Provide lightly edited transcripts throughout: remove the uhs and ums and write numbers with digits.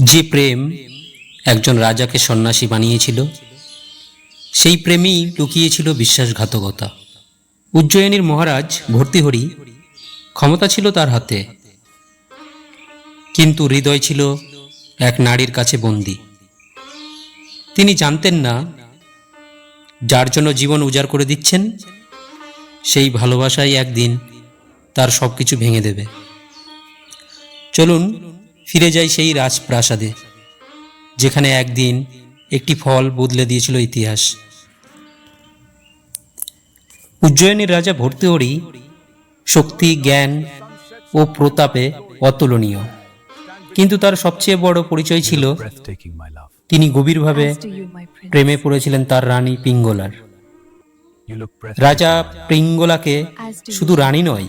যে প্রেম একজন রাজাকে সন্ন্যাসী বানিয়েছিল, সেই প্রেমেই লুকিয়েছিল বিশ্বাসঘাতকতা। উজ্জয়িনীর মহারাজ ভর্তৃহরি ক্ষমতা ছিল তার হাতে, কিন্তু হৃদয় ছিল এক নারীর কাছে বন্দী। তিনি জানতেন না, যার জন্য জীবন উজাড় করে দিচ্ছেন, সেই ভালোবাসাই একদিন তার সবকিছু ভেঙে দেবে। চলুন ফিরে যাই সেই রাজপ্রাসাদে, যেখানে একদিন একটি ফল বদলে দিয়েছিল ইতিহাস। উজ্জয়িনীর রাজা ভর্তৃহরি শক্তি, জ্ঞান ও প্রতাপে অতুলনীয়, কিন্তু তার সবচেয়ে বড় পরিচয় ছিল তিনি গভীরভাবে প্রেমে পড়েছিলেন তার রানী পিঙ্গলার। রাজা পিঙ্গলাকে শুধু রানী নয়,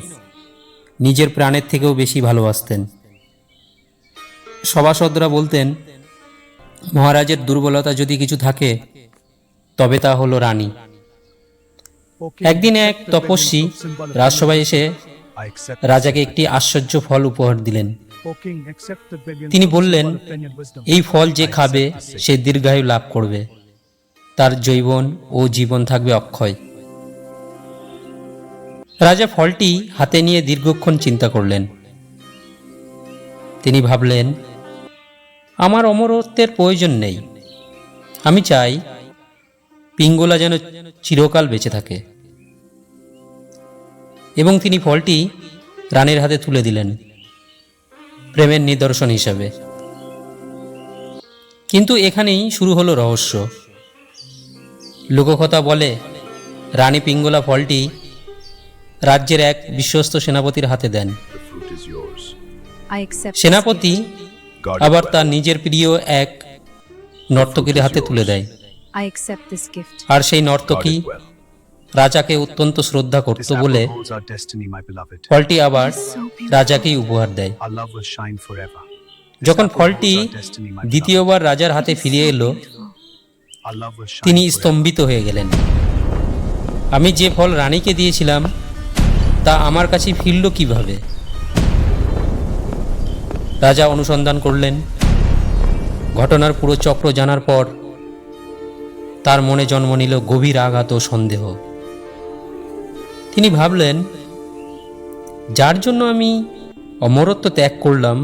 নিজের প্রাণের থেকেও বেশি ভালোবাসতেন। সভাসদরা বলতেন, মহারাজের দুর্বলতা যদি কিছু থাকে তবে তা হলো রানী। একদিন এক তপস্বী রাজসভায় এসে রাজাকে একটি আশ্চর্য ফল উপহার দিলেন। তিনি বললেন, এই ফল যে খাবে সে দীর্ঘায়ু লাভ করবে, তার যৌবন ও জীবন থাকবে অক্ষয়। রাজা ফলটি হাতে নিয়ে দীর্ঘক্ষণ চিন্তা করলেন। তিনি ভাবলেন, আমার অমরত্বের প্রয়োজন নেই, আমি চাই পিঙ্গলা যেন চিরকাল বেঁচে থাকে। এবং তিনি ফলটি রানীর হাতে তুলে দিলেন, প্রেমের নিদর্শন হিসাবে। কিন্তু এখানেই শুরু হলো রহস্য। লোককথা বলে, রানী পিঙ্গলা ফলটি রাজ্যের এক বিশ্বস্ত সেনাপতির হাতে দেন। সেনাপতি আবার তার নিজের প্রিয় এক নর্তকীর হাতে তুলে দেয়, আর সেই নর্তকী রাজাকে অত্যন্ত শ্রদ্ধা করত বলে ফলটি আবার রাজাকেই উপহার দেয়। যখন ফলটি দ্বিতীয়বার রাজার হাতে ফিরে এলো, তিনি স্তম্ভিত হয়ে গেলেন। আমি যে ফল রানীকে দিয়েছিলাম তা আমার কাছে ফিরল কিভাবে? রাজা অনুসন্ধান করলেন। ঘটনার পুরো চক্র জানার পর তার মনে জন্ম নিল গভীর আঘাত ও সন্দেহ। তিনি ভাবলেন, যার জন্য আমি অমরত্ব ত্যাগ করলাম,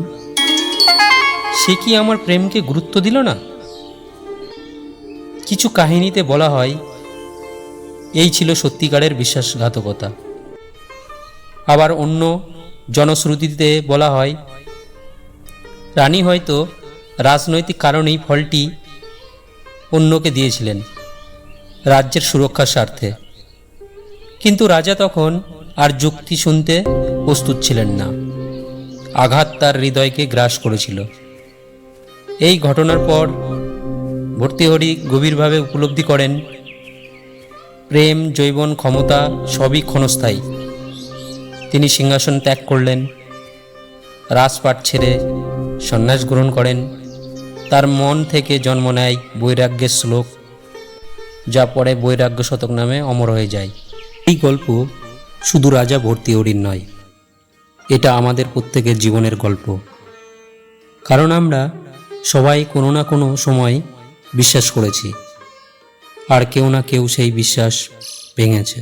সে কি আমার প্রেমকে গুরুত্ব দিল না? কিছু কাহিনীতে বলা হয় এই ছিল সত্যিকারের বিশ্বাসঘাতকতা। আবার অন্য জনশ্রুতিতে বলা হয়, রানী হয়তো রাজনৈতিক কারণেই ফলটি অন্যকে দিয়েছিলেন, রাজ্যের সুরক্ষার স্বার্থে। কিন্তু রাজা তখন আর যুক্তি শুনতে প্রস্তুত ছিলেন না। আঘাত তার হৃদয়কে গ্রাস করেছিল। এই ঘটনার পর ভর্তৃহরি গভীরভাবে উপলব্ধি করেন, প্রেম, যৌবন, ক্ষমতা সবই ক্ষণস্থায়ী। তিনি সিংহাসন ত্যাগ করলেন, রাজপাট ছেড়ে সন্ন্যাস গ্রহণ করেন। তার মন থেকে জন্ম নেয় বৈরাগ্যের শ্লোক, যা পরে বৈরাগ্য শতক নামে অমর হয়ে যায়। এই গল্প শুধু রাজা ভর্তৃহরির নয়, এটা আমাদের প্রত্যেকের জীবনের গল্প। কারণ আমরা সবাই কোনো না কোনো সময় বিশ্বাস করেছি, আর কেউ না কেউ সেই বিশ্বাস ভেঙেছে।